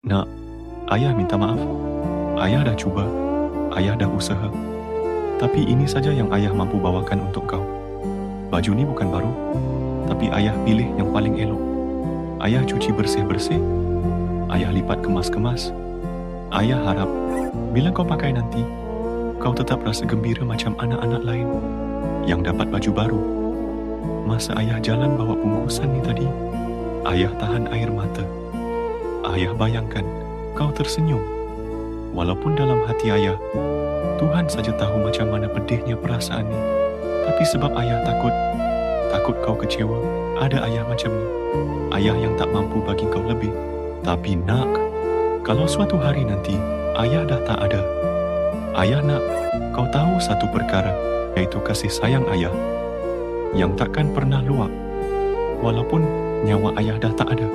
Nak, ayah minta maaf. Ayah dah cuba, ayah dah usaha. Tapi ini saja yang ayah mampu bawakan untuk kau. Baju ni bukan baru, tapi ayah pilih yang paling elok. Ayah cuci bersih-bersih, ayah lipat kemas-kemas. Ayah harap, bila kau pakai nanti, kau tetap rasa gembira macam anak-anak lain yang dapat baju baru. Masa ayah jalan bawa bungkusan ni tadi, ayah tahan air mata. Ayah bayangkan kau tersenyum. Walaupun dalam hati ayah, Tuhan saja tahu macam mana pedihnya perasaan ni. Tapi sebab ayah takut kau kecewa, ada ayah macam ni. Ayah yang tak mampu bagi kau lebih. Tapi nak, kalau suatu hari nanti ayah dah tak ada, ayah nak kau tahu satu perkara, iaitu kasih sayang ayah yang takkan pernah luap. Walaupun nyawa ayah dah tak ada,